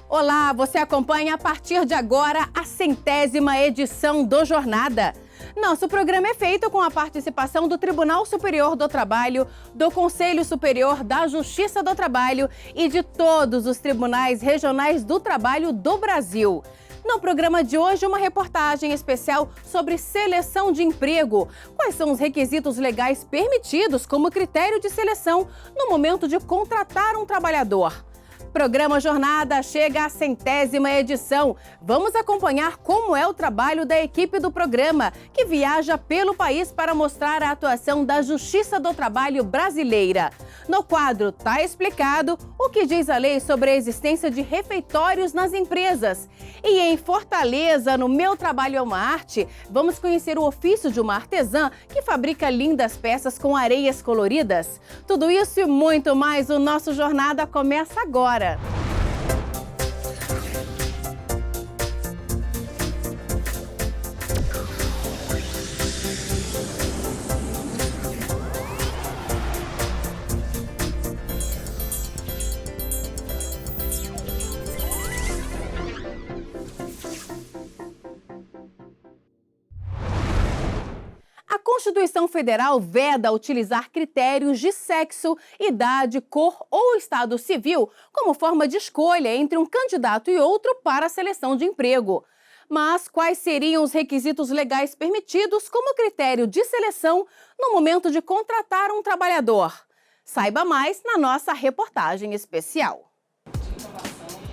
Olá, você acompanha a partir de agora a 100ª edição do Jornada. Nosso programa é feito com a participação do Tribunal Superior do Trabalho, do Conselho Superior da Justiça do Trabalho e de todos os tribunais regionais do trabalho do Brasil. No programa de hoje, uma reportagem especial sobre seleção de emprego. Quais são os requisitos legais permitidos como critério de seleção no momento de contratar um trabalhador? Programa Jornada chega à 100ª edição. Vamos acompanhar como é o trabalho da equipe do programa, que viaja pelo país para mostrar a atuação da Justiça do Trabalho brasileira. No quadro Tá Explicado o que diz a lei sobre a existência de refeitórios nas empresas. E em Fortaleza, no Meu Trabalho é uma Arte, vamos conhecer o ofício de uma artesã que fabrica lindas peças com areias coloridas. Tudo isso e muito mais, o nosso Jornada começa agora. A Constituição Federal veda utilizar critérios de sexo, idade, cor ou estado civil como forma de escolha entre um candidato e outro para a seleção de emprego. Mas quais seriam os requisitos legais permitidos como critério de seleção no momento de contratar um trabalhador? Saiba mais na nossa reportagem especial.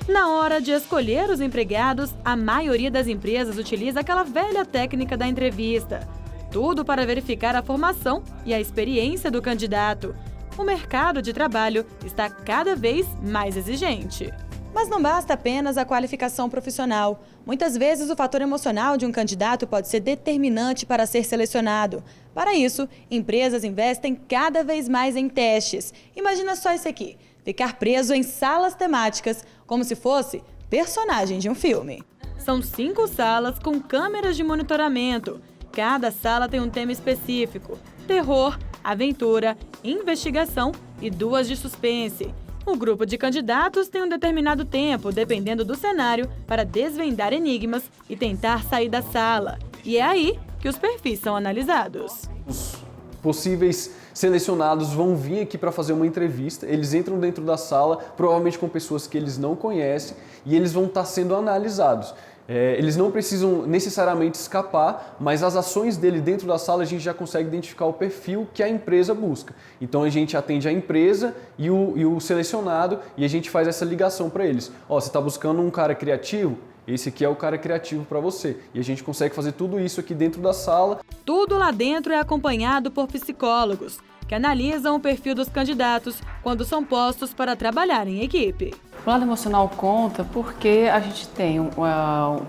Na hora de escolher os empregados, a maioria das empresas utiliza aquela velha técnica da entrevista. Tudo para verificar a formação e a experiência do candidato. O mercado de trabalho está cada vez mais exigente. Mas não basta apenas a qualificação profissional. Muitas vezes o fator emocional de um candidato pode ser determinante para ser selecionado. Para isso, empresas investem cada vez mais em testes. Imagina só isso aqui, ficar preso em salas temáticas, como se fosse personagem de um filme. São 5 salas com câmeras de monitoramento. Cada sala tem um tema específico: terror, aventura, investigação e 2 de suspense. O grupo de candidatos tem um determinado tempo, dependendo do cenário, para desvendar enigmas e tentar sair da sala. E é aí que os perfis são analisados. Os possíveis selecionados vão vir aqui para fazer uma entrevista, eles entram dentro da sala, provavelmente com pessoas que eles não conhecem, e eles vão estar sendo analisados. Eles não precisam necessariamente escapar, mas as ações dele dentro da sala a gente já consegue identificar o perfil que a empresa busca. Então a gente atende a empresa e o selecionado e a gente faz essa ligação para eles. Você está buscando um cara criativo? Esse aqui é o cara criativo para você. E a gente consegue fazer tudo isso aqui dentro da sala. Tudo lá dentro é acompanhado por psicólogos, que analisam o perfil dos candidatos quando são postos para trabalhar em equipe. O lado emocional conta porque a gente tem o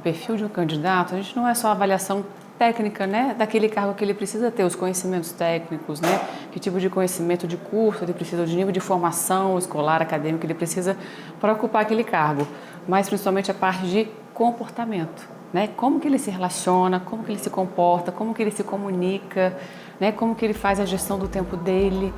perfil de um candidato, a gente não é só a avaliação técnica, né, daquele cargo que ele precisa ter, os conhecimentos técnicos, né, que tipo de conhecimento de curso ele precisa, de nível de formação escolar, acadêmica ele precisa para ocupar aquele cargo, mas principalmente a parte de comportamento, né, como que ele se relaciona, como que ele se comporta, como que ele se comunica, né, como que ele faz a gestão do tempo dele.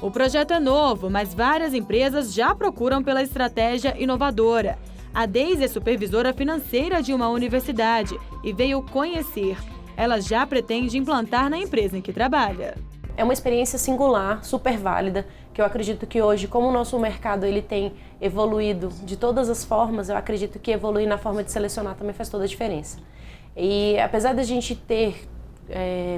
O projeto é novo, mas várias empresas já procuram pela estratégia inovadora. A Deise é supervisora financeira de uma universidade e veio conhecer. Ela já pretende implantar na empresa em que trabalha. É uma experiência singular, super válida, que eu acredito que hoje, como o nosso mercado ele tem evoluído de todas as formas, eu acredito que evoluir na forma de selecionar também faz toda a diferença. E apesar da gente ter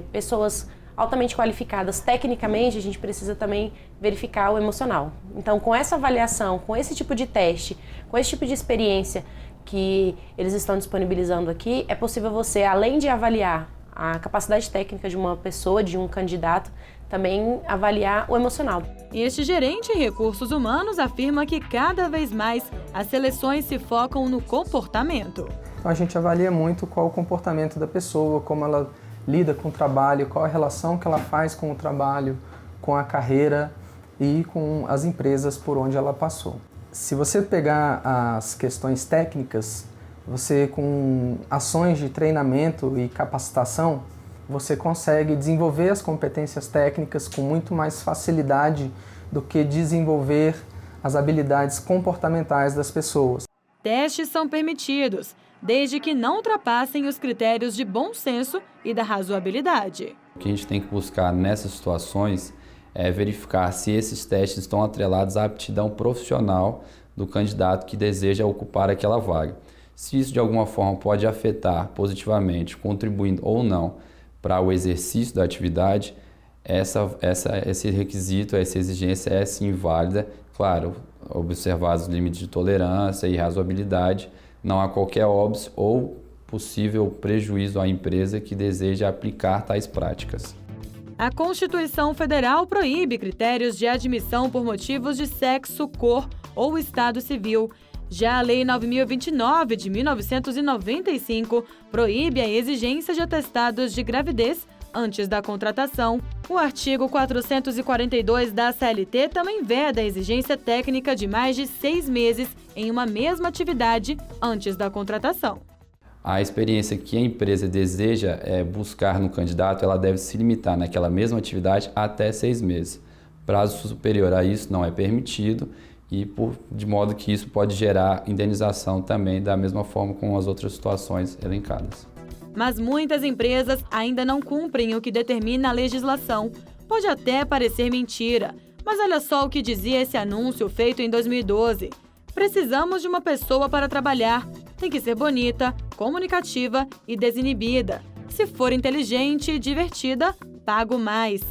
pessoas altamente qualificadas tecnicamente, a gente precisa também verificar o emocional. Então, com essa avaliação, com esse tipo de teste, com esse tipo de experiência que eles estão disponibilizando aqui, é possível você, além de avaliar a capacidade técnica de uma pessoa, de um candidato, também avaliar o emocional. Este gerente em recursos humanos afirma que cada vez mais as seleções se focam no comportamento. Então, a gente avalia muito qual o comportamento da pessoa, como ela lida com o trabalho, qual a relação que ela faz com o trabalho, com a carreira e com as empresas por onde ela passou. Se você pegar as questões técnicas, você com ações de treinamento e capacitação, você consegue desenvolver as competências técnicas com muito mais facilidade do que desenvolver as habilidades comportamentais das pessoas. Testes são permitidos, desde que não ultrapassem os critérios de bom senso e da razoabilidade. O que a gente tem que buscar nessas situações é verificar se esses testes estão atrelados à aptidão profissional do candidato que deseja ocupar aquela vaga. Se isso de alguma forma pode afetar positivamente, contribuindo ou não para o exercício da atividade, esse requisito, essa exigência é sim válida, claro, observados os limites de tolerância e razoabilidade, não há qualquer óbice ou possível prejuízo à empresa que deseja aplicar tais práticas. A Constituição Federal proíbe critérios de admissão por motivos de sexo, cor ou estado civil. Já a Lei 9.029, de 1995, proíbe a exigência de atestados de gravidez antes da contratação. O artigo 442 da CLT também veda a exigência técnica de mais de 6 meses em uma mesma atividade antes da contratação. A experiência que a empresa deseja buscar no candidato, ela deve se limitar naquela mesma atividade até 6 meses. Prazo superior a isso não é permitido de modo que isso pode gerar indenização também, da mesma forma com as outras situações elencadas. Mas muitas empresas ainda não cumprem o que determina a legislação. Pode até parecer mentira, mas olha só o que dizia esse anúncio feito em 2012. Precisamos de uma pessoa para trabalhar. Tem que ser bonita, comunicativa e desinibida. Se for inteligente e divertida, pago mais.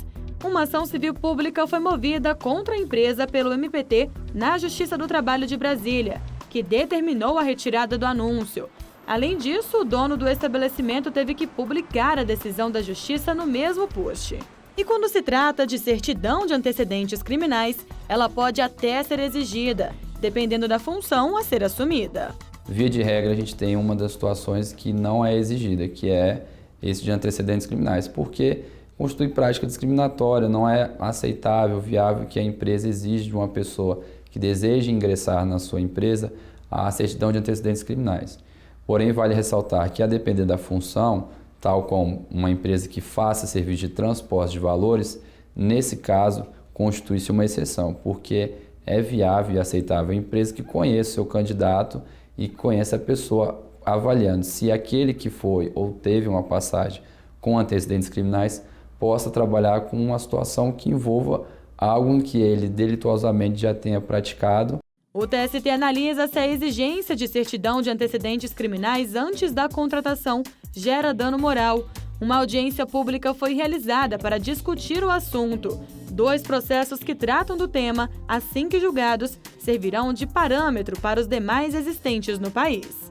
Uma ação civil pública foi movida contra a empresa pelo MPT na Justiça do Trabalho de Brasília, que determinou a retirada do anúncio. Além disso, o dono do estabelecimento teve que publicar a decisão da Justiça no mesmo post. E quando se trata de certidão de antecedentes criminais, ela pode até ser exigida, dependendo da função a ser assumida. Via de regra, a gente tem uma das situações que não é exigida, que é esse de antecedentes criminais, porque constitui prática discriminatória, não é aceitável, viável que a empresa exige de uma pessoa que deseja ingressar na sua empresa a certidão de antecedentes criminais. Porém, vale ressaltar que, a depender da função, tal como uma empresa que faça serviço de transporte de valores, nesse caso, constitui-se uma exceção, porque é viável e aceitável a empresa que conheça o seu candidato e conheça a pessoa, avaliando se aquele que foi ou teve uma passagem com antecedentes criminais possa trabalhar com uma situação que envolva algo em que ele delituosamente já tenha praticado. O TST analisa se a exigência de certidão de antecedentes criminais antes da contratação gera dano moral. Uma audiência pública foi realizada para discutir o assunto. 2 processos que tratam do tema, assim que julgados, servirão de parâmetro para os demais existentes no país.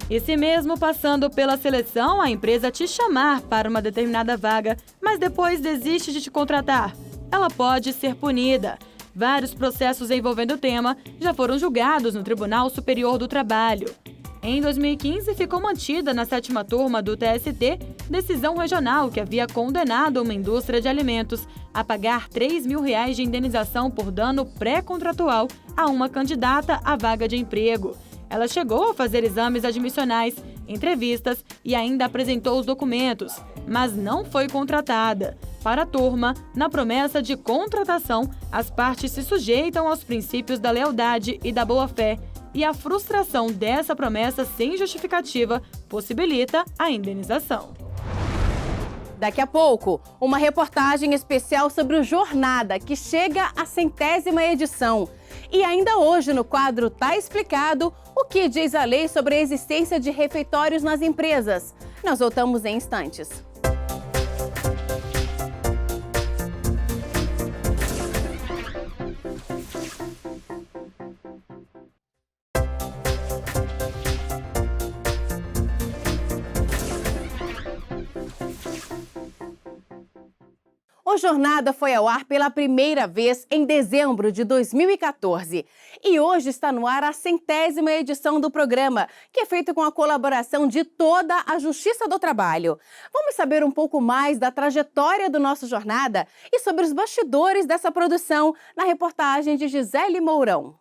E se mesmo passando pela seleção, a empresa te chamar para uma determinada vaga, mas depois desiste de te contratar, ela pode ser punida. Vários processos envolvendo o tema já foram julgados no Tribunal Superior do Trabalho. Em 2015, ficou mantida na 7ª turma do TST decisão regional que havia condenado uma indústria de alimentos a pagar R$ 3.000 de indenização por dano pré-contratual a uma candidata à vaga de emprego. Ela chegou a fazer exames admissionais, entrevistas e ainda apresentou os documentos, mas não foi contratada. Para a turma, na promessa de contratação, as partes se sujeitam aos princípios da lealdade e da boa-fé, e a frustração dessa promessa sem justificativa possibilita a indenização. Daqui a pouco, uma reportagem especial sobre o Jornada, que chega à 100ª edição. E ainda hoje, no quadro Tá Explicado, o que diz a lei sobre a existência de refeitórios nas empresas. Nós voltamos em instantes. O Jornada foi ao ar pela primeira vez em dezembro de 2014 e hoje está no ar a 100ª edição do programa, que é feito com a colaboração de toda a Justiça do Trabalho. Vamos saber um pouco mais da trajetória do nosso Jornada e sobre os bastidores dessa produção na reportagem de Gisele Mourão.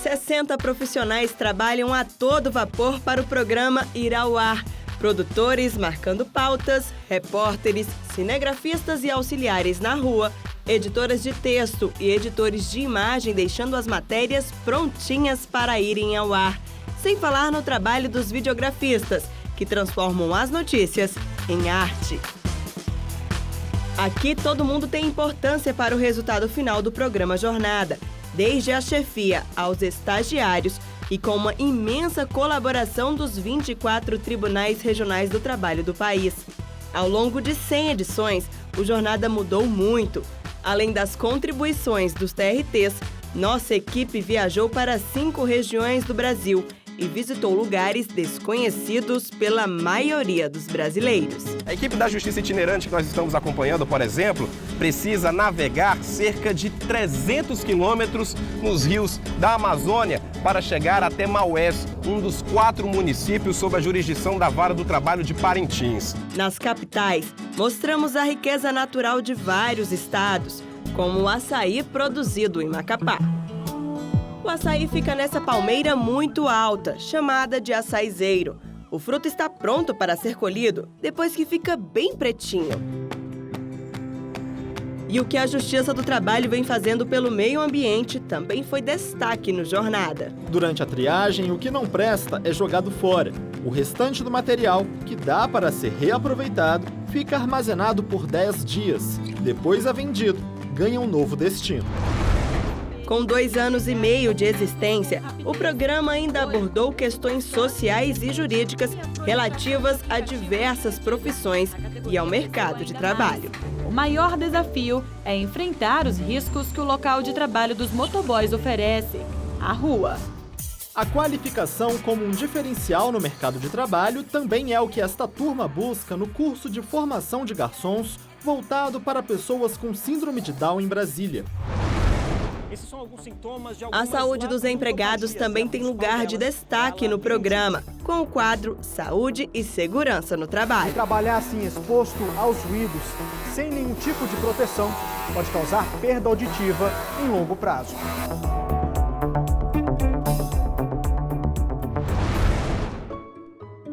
60 profissionais trabalham a todo vapor para o programa ir ao ar. Produtores marcando pautas, repórteres, cinegrafistas e auxiliares na rua, editoras de texto e editores de imagem deixando as matérias prontinhas para irem ao ar. Sem falar no trabalho dos videografistas, que transformam as notícias em arte. Aqui todo mundo tem importância para o resultado final do programa Jornada, desde a chefia aos estagiários e com uma imensa colaboração dos 24 tribunais regionais do trabalho do país. Ao longo de 100 edições, o Jornada mudou muito. Além das contribuições dos TRTs, nossa equipe viajou para 5 regiões do Brasil e visitou lugares desconhecidos pela maioria dos brasileiros. A equipe da Justiça Itinerante que nós estamos acompanhando, por exemplo, precisa navegar cerca de 300 quilômetros nos rios da Amazônia para chegar até Maués, um dos 4 municípios sob a jurisdição da Vara do Trabalho de Parintins. Nas capitais, mostramos a riqueza natural de vários estados, como o açaí produzido em Macapá. O açaí fica nessa palmeira muito alta, chamada de açaizeiro. O fruto está pronto para ser colhido depois que fica bem pretinho. E o que a Justiça do Trabalho vem fazendo pelo meio ambiente também foi destaque no Jornada. Durante a triagem, o que não presta é jogado fora. O restante do material, que dá para ser reaproveitado, fica armazenado por 10 dias. Depois é vendido, ganha um novo destino. Com 2 anos e meio de existência, o programa ainda abordou questões sociais e jurídicas relativas a diversas profissões e ao mercado de trabalho. O maior desafio é enfrentar os riscos que o local de trabalho dos motoboys oferece, a rua. A qualificação como um diferencial no mercado de trabalho também é o que esta turma busca no curso de formação de garçons voltado para pessoas com síndrome de Down em Brasília. A saúde dos empregados também tem lugar de destaque no programa, com o quadro Saúde e Segurança no Trabalho. Trabalhar assim exposto aos ruídos, sem nenhum tipo de proteção, pode causar perda auditiva em longo prazo.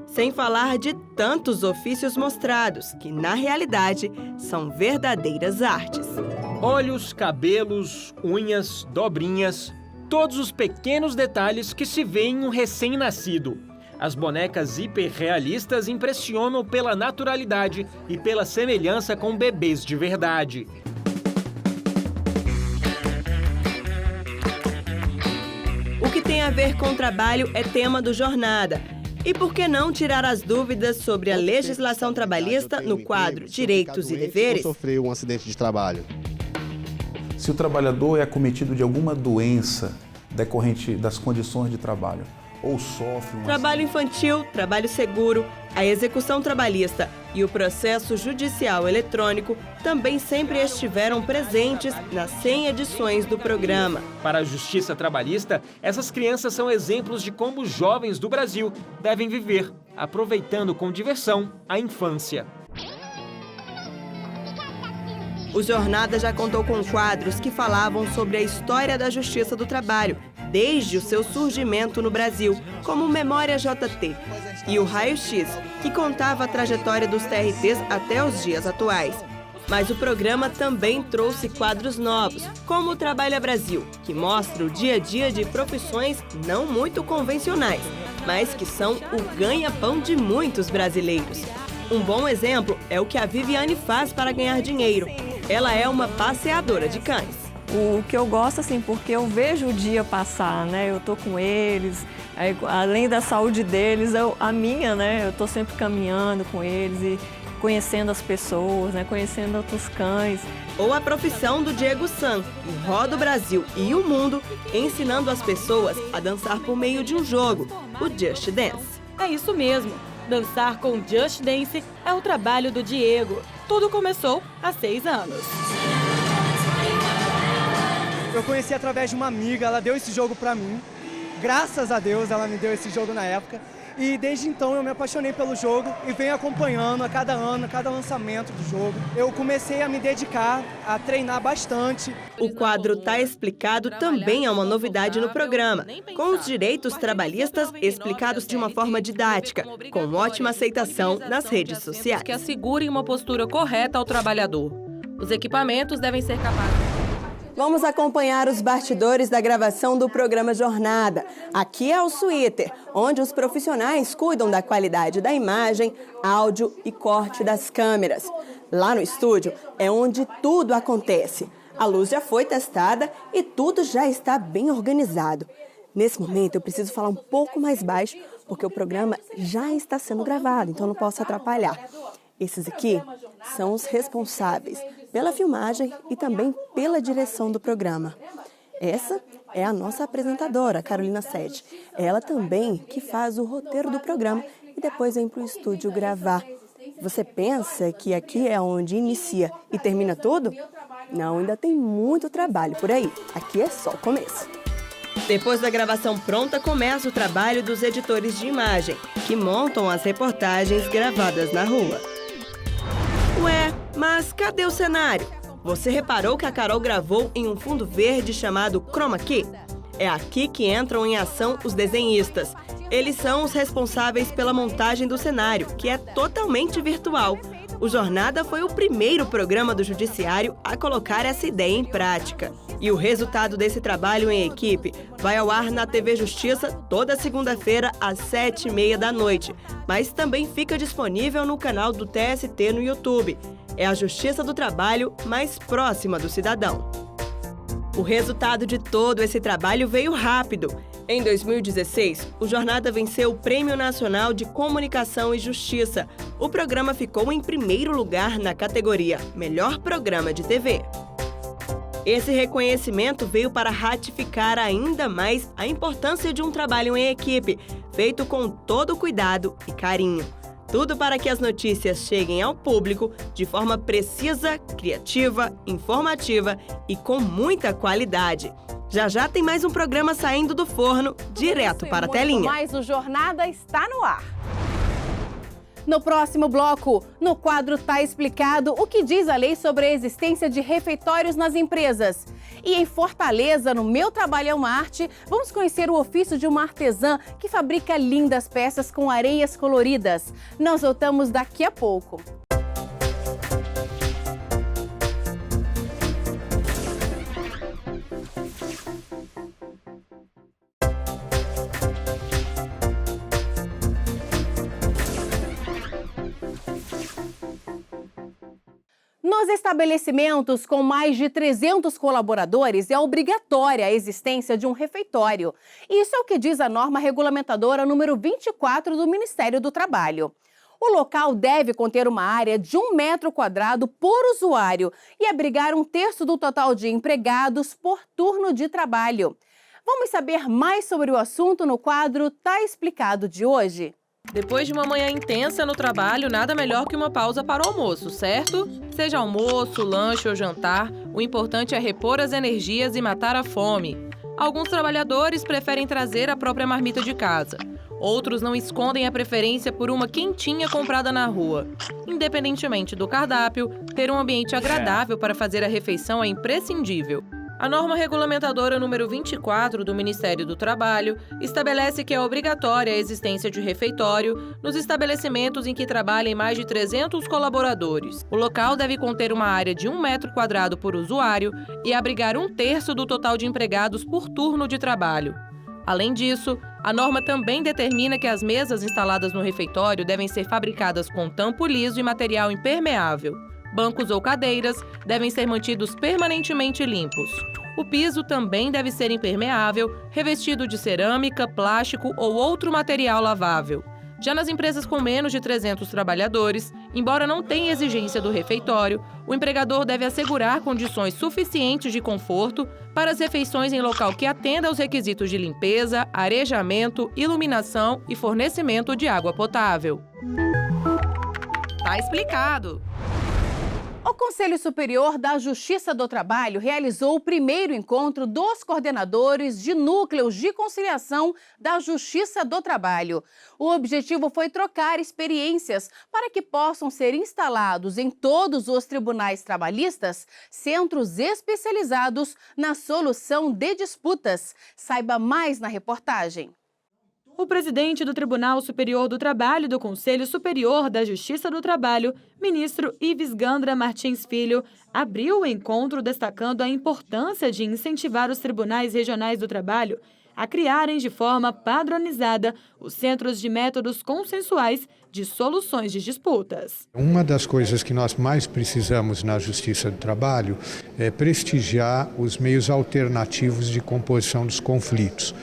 Sem falar de tantos ofícios mostrados, que na realidade são verdadeiras artes. Olhos, cabelos, unhas, dobrinhas, todos os pequenos detalhes que se vê em um recém-nascido. As bonecas hiperrealistas impressionam pela naturalidade e pela semelhança com bebês de verdade. O que tem a ver com trabalho é tema do Jornada. E por que não tirar as dúvidas sobre a legislação trabalhista no quadro Direitos e Deveres? Sofreu um acidente de trabalho. Se o trabalhador é acometido de alguma doença decorrente das condições de trabalho ou sofre trabalho infantil, trabalho seguro, a execução trabalhista e o processo judicial eletrônico também sempre estiveram presentes nas 100 edições do programa. Para a Justiça Trabalhista, essas crianças são exemplos de como os jovens do Brasil devem viver, aproveitando com diversão a infância. O Jornada já contou com quadros que falavam sobre a história da Justiça do Trabalho, desde o seu surgimento no Brasil, como Memória JT, e o Raio X, que contava a trajetória dos TRTs até os dias atuais. Mas o programa também trouxe quadros novos, como o Trabalha Brasil, que mostra o dia a dia de profissões não muito convencionais, mas que são o ganha-pão de muitos brasileiros. Um bom exemplo é o que a Viviane faz para ganhar dinheiro. Ela é uma passeadora de cães. O que eu gosto, assim, porque eu vejo o dia passar, né? Eu tô com eles, aí, além da saúde deles, a minha, né? Eu tô sempre caminhando com eles e conhecendo as pessoas, né? Conhecendo outros cães. Ou a profissão do Diego San, que roda o Brasil e o mundo, ensinando as pessoas a dançar por meio de um jogo, o Just Dance. É isso mesmo. Dançar com Just Dance é o trabalho do Diego. Tudo começou há 6 anos. Eu conheci através de uma amiga, ela deu esse jogo pra mim. Graças a Deus ela me deu esse jogo na época. E desde então eu me apaixonei pelo jogo e venho acompanhando a cada ano, cada lançamento do jogo. Eu comecei a me dedicar, a treinar bastante. O quadro Tá Explicado também é uma novidade no programa, com os direitos trabalhistas explicados de uma forma didática, com ótima aceitação nas redes sociais. Que assegurem uma postura correta ao trabalhador. Os equipamentos devem ser capazes. Vamos acompanhar os bastidores da gravação do programa Jornada. Aqui é o Suíter, onde os profissionais cuidam da qualidade da imagem, áudio e corte das câmeras. Lá no estúdio é onde tudo acontece. A luz já foi testada e tudo já está bem organizado. Nesse momento eu preciso falar um pouco mais baixo, porque o programa já está sendo gravado, então não posso atrapalhar. Esses aqui são os responsáveis pela filmagem e também pela direção do programa. Essa é a nossa apresentadora, Carolina Sete. Ela também que faz o roteiro do programa e depois vem para o estúdio gravar. Você pensa que aqui é onde inicia e termina tudo? Não, ainda tem muito trabalho por aí. Aqui é só o começo. Depois da gravação pronta, começa o trabalho dos editores de imagem, que montam as reportagens gravadas na rua. Ué, mas cadê o cenário? Você reparou que a Carol gravou em um fundo verde chamado Chroma Key? É aqui que entram em ação os desenhistas. Eles são os responsáveis pela montagem do cenário, que é totalmente virtual. O Jornada foi o primeiro programa do Judiciário a colocar essa ideia em prática. E o resultado desse trabalho em equipe vai ao ar na TV Justiça toda segunda-feira às 7h30 da noite, mas também fica disponível no canal do TST no YouTube. É a Justiça do Trabalho mais próxima do cidadão. O resultado de todo esse trabalho veio rápido. Em 2016, o Jornada venceu o Prêmio Nacional de Comunicação e Justiça. O programa ficou em primeiro lugar na categoria Melhor Programa de TV. Esse reconhecimento veio para ratificar ainda mais a importância de um trabalho em equipe, feito com todo cuidado e carinho. Tudo para que as notícias cheguem ao público de forma precisa, criativa, informativa e com muita qualidade. Já já tem mais um programa saindo do forno, direto para a telinha. Mas o Jornada está no ar. No próximo bloco, no quadro Tá Explicado, o que diz a lei sobre a existência de refeitórios nas empresas. E em Fortaleza, no Meu Trabalho é uma Arte, vamos conhecer o ofício de uma artesã que fabrica lindas peças com areias coloridas. Nós voltamos daqui a pouco. Nos estabelecimentos com mais de 300 colaboradores, é obrigatória a existência de um refeitório. Isso é o que diz a norma regulamentadora número 24 do Ministério do Trabalho. O local deve conter uma área de 1 metro quadrado por usuário e abrigar 1/3 do total de empregados por turno de trabalho. Vamos saber mais sobre o assunto no quadro Tá Explicado de hoje? Depois de uma manhã intensa no trabalho, nada melhor que uma pausa para o almoço, certo? Seja almoço, lanche ou jantar, o importante é repor as energias e matar a fome. Alguns trabalhadores preferem trazer a própria marmita de casa. Outros não escondem a preferência por uma quentinha comprada na rua. Independentemente do cardápio, ter um ambiente agradável para fazer a refeição é imprescindível. A norma regulamentadora número 24 do Ministério do Trabalho estabelece que é obrigatória a existência de refeitório nos estabelecimentos em que trabalhem mais de 300 colaboradores. O local deve conter uma área de 1 metro quadrado por usuário e abrigar 1/3 do total de empregados por turno de trabalho. Além disso, a norma também determina que as mesas instaladas no refeitório devem ser fabricadas com tampo liso e material impermeável. Bancos ou cadeiras devem ser mantidos permanentemente limpos. O piso também deve ser impermeável, revestido de cerâmica, plástico ou outro material lavável. Já nas empresas com menos de 300 trabalhadores, embora não tenha exigência do refeitório, o empregador deve assegurar condições suficientes de conforto para as refeições em local que atenda aos requisitos de limpeza, arejamento, iluminação e fornecimento de água potável. Tá explicado! O Conselho Superior da Justiça do Trabalho realizou o primeiro encontro dos coordenadores de núcleos de conciliação da Justiça do Trabalho. O objetivo foi trocar experiências para que possam ser instalados em todos os tribunais trabalhistas centros especializados na solução de disputas. Saiba mais na reportagem. O presidente do Tribunal Superior do Trabalho do Conselho Superior da Justiça do Trabalho, ministro Ives Gandra Martins Filho, abriu o encontro destacando a importância de incentivar os tribunais regionais do trabalho a criarem de forma padronizada os centros de métodos consensuais de soluções de disputas. Uma das coisas que nós mais precisamos na Justiça do Trabalho é prestigiar os meios alternativos de composição dos conflitos.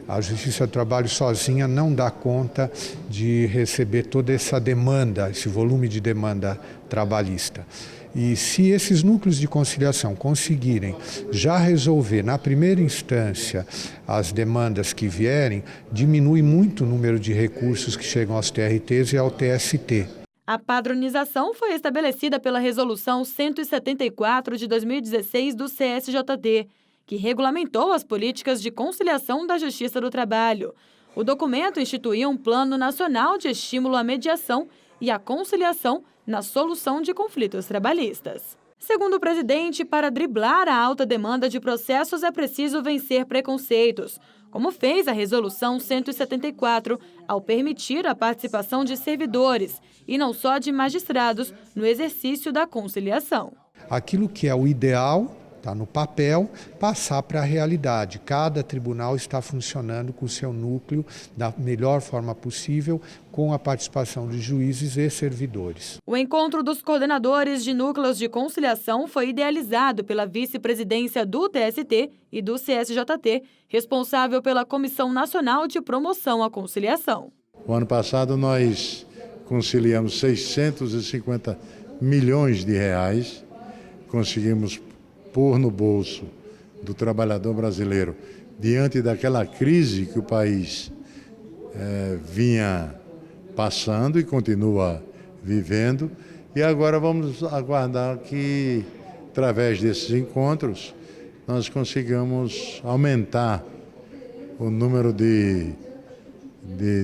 A Justiça do Trabalho sozinha não dá conta de receber toda essa demanda, esse volume de demanda trabalhista. E se esses núcleos de conciliação conseguirem já resolver na primeira instância as demandas que vierem, diminui muito o número de recursos que chegam aos TRTs e ao TST. A padronização foi estabelecida pela Resolução 174 de 2016 do CSJT, que regulamentou as políticas de conciliação da Justiça do Trabalho. O documento instituiu um Plano Nacional de Estímulo à Mediação e à Conciliação na solução de conflitos trabalhistas. Segundo o presidente, para driblar a alta demanda de processos é preciso vencer preconceitos, como fez a Resolução 174, ao permitir a participação de servidores, e não só de magistrados, no exercício da conciliação. Aquilo que é o ideal está no papel, passar para a realidade. Cada tribunal está funcionando com o seu núcleo da melhor forma possível, com a participação de juízes e servidores. O encontro dos coordenadores de núcleos de conciliação foi idealizado pela vice-presidência do TST e do CSJT, responsável pela Comissão Nacional de Promoção à Conciliação. O ano passado nós conciliamos 650 milhões de reais, conseguimos pôr no bolso do trabalhador brasileiro, diante daquela crise que o país vinha passando e continua vivendo. E agora vamos aguardar que, através desses encontros, nós consigamos aumentar o número de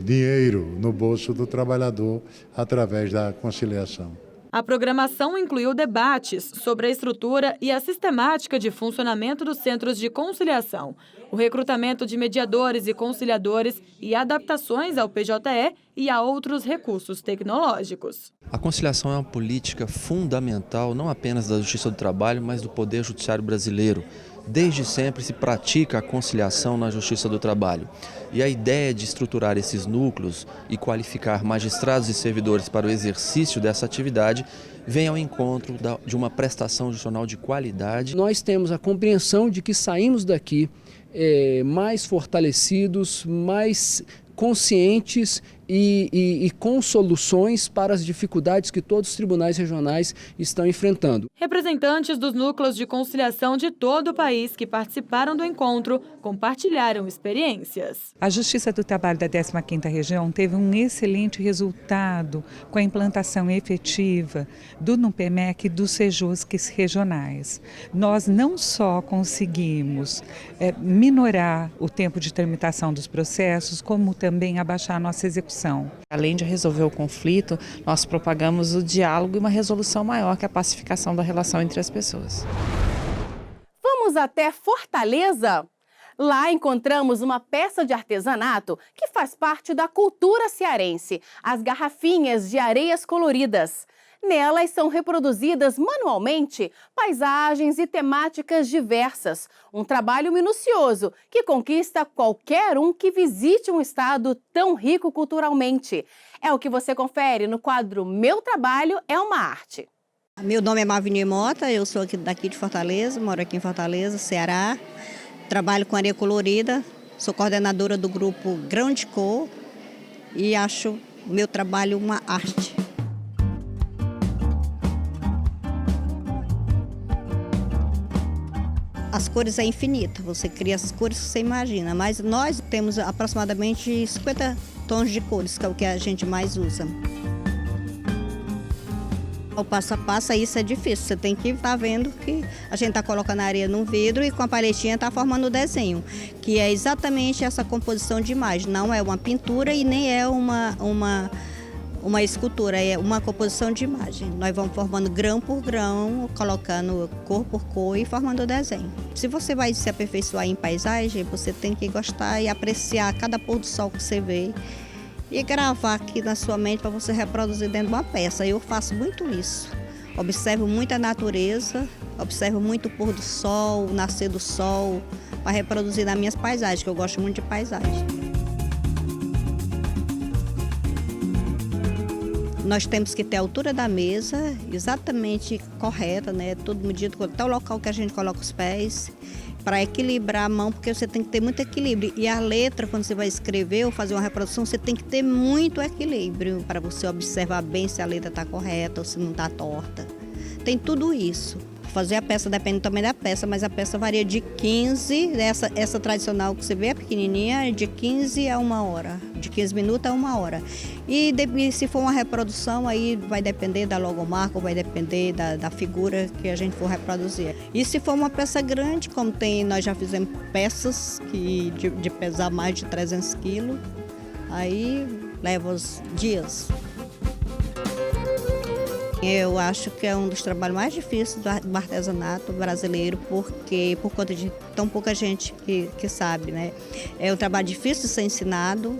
dinheiro no bolso do trabalhador através da conciliação. A programação incluiu debates sobre a estrutura e a sistemática de funcionamento dos centros de conciliação, o recrutamento de mediadores e conciliadores e adaptações ao PJE e a outros recursos tecnológicos. A conciliação é uma política fundamental não apenas da Justiça do Trabalho, mas do Poder Judiciário brasileiro. Desde sempre se pratica a conciliação na Justiça do Trabalho. E a ideia de estruturar esses núcleos e qualificar magistrados e servidores para o exercício dessa atividade vem ao encontro de uma prestação judicional de qualidade. Nós temos a compreensão de que saímos daqui mais fortalecidos, mais conscientes e com soluções para as dificuldades que todos os tribunais regionais estão enfrentando. Representantes dos núcleos de conciliação de todo o país que participaram do encontro compartilharam experiências. A Justiça do Trabalho da 15ª Região teve um excelente resultado com a implantação efetiva do NUPEMEC e dos SEJUSCs regionais. Nós não só conseguimos minorar o tempo de tramitação dos processos, como também abaixar a nossa execução. Além de resolver o conflito, nós propagamos o diálogo e uma resolução maior, que é a pacificação da relação entre as pessoas. Vamos até Fortaleza? Lá encontramos uma peça de artesanato que faz parte da cultura cearense, as garrafinhas de areias coloridas. Nelas são reproduzidas manualmente paisagens e temáticas diversas. Um trabalho minucioso que conquista qualquer um que visite um estado tão rico culturalmente. É o que você confere no quadro Meu Trabalho é uma Arte. Meu nome é Malvini Mota, eu sou daqui de Fortaleza, moro aqui em Fortaleza, Ceará. Trabalho com areia colorida, sou coordenadora do grupo Grão de Cor e acho o meu trabalho uma arte. As cores é infinita, você cria as cores que você imagina, mas nós temos aproximadamente 50 tons de cores, que é o que a gente mais usa. O passo a passo, isso é difícil, você tem que estar vendo que a gente está colocando a areia num vidro e com a paletinha está formando o desenho, que é exatamente essa composição de imagem, não é uma pintura e nem é uma uma escultura, é uma composição de imagem. Nós vamos formando grão por grão, colocando cor por cor e formando o desenho. Se você vai se aperfeiçoar em paisagem, você tem que gostar e apreciar cada pôr do sol que você vê e gravar aqui na sua mente para você reproduzir dentro de uma peça. Eu faço muito isso. Observo muito a natureza, observo muito o pôr do sol, o nascer do sol, para reproduzir nas minhas paisagens, que eu gosto muito de paisagem. Nós temos que ter a altura da mesa exatamente correta, né? Tudo medido, até o local que a gente coloca os pés, para equilibrar a mão, porque você tem que ter muito equilíbrio. E a letra, quando você vai escrever ou fazer uma reprodução, você tem que ter muito equilíbrio para você observar bem se a letra está correta ou se não está torta. Tem tudo isso. Fazer a peça depende também da peça, mas a peça varia de 15, essa tradicional que você vê, a pequenininha, de 15 a 1 hora, de 15 minutos a 1 hora. E se for uma reprodução, aí vai depender da logomarca, vai depender da figura que a gente for reproduzir. E se for uma peça grande, como nós já fizemos peças de pesar mais de 300 quilos, aí leva os dias. Eu acho que é um dos trabalhos mais difíceis do artesanato brasileiro, porque por conta de tão pouca gente que sabe, né? É um trabalho difícil de ser ensinado.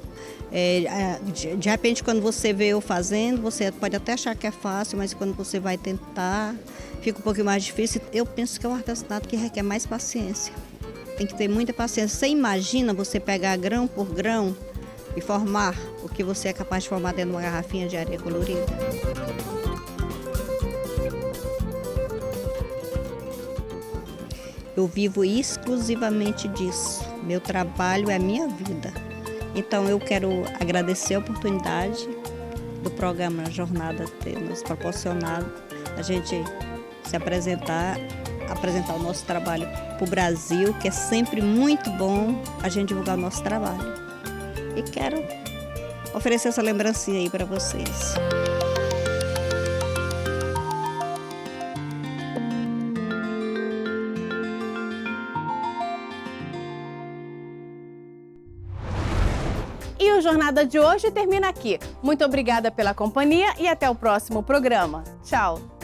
De repente, quando você vê eu fazendo, você pode até achar que é fácil, mas quando você vai tentar, fica um pouquinho mais difícil. Eu penso que é um artesanato que requer mais paciência. Tem que ter muita paciência. Você imagina você pegar grão por grão e formar o que você é capaz de formar dentro de uma garrafinha de areia colorida? Eu vivo exclusivamente disso. Meu trabalho é a minha vida. Então eu quero agradecer a oportunidade do programa Jornada ter nos proporcionado a gente se apresentar o nosso trabalho para o Brasil, que é sempre muito bom a gente divulgar o nosso trabalho. E quero oferecer essa lembrancinha aí para vocês. E o Jornada de hoje termina aqui. Muito obrigada pela companhia e até o próximo programa. Tchau!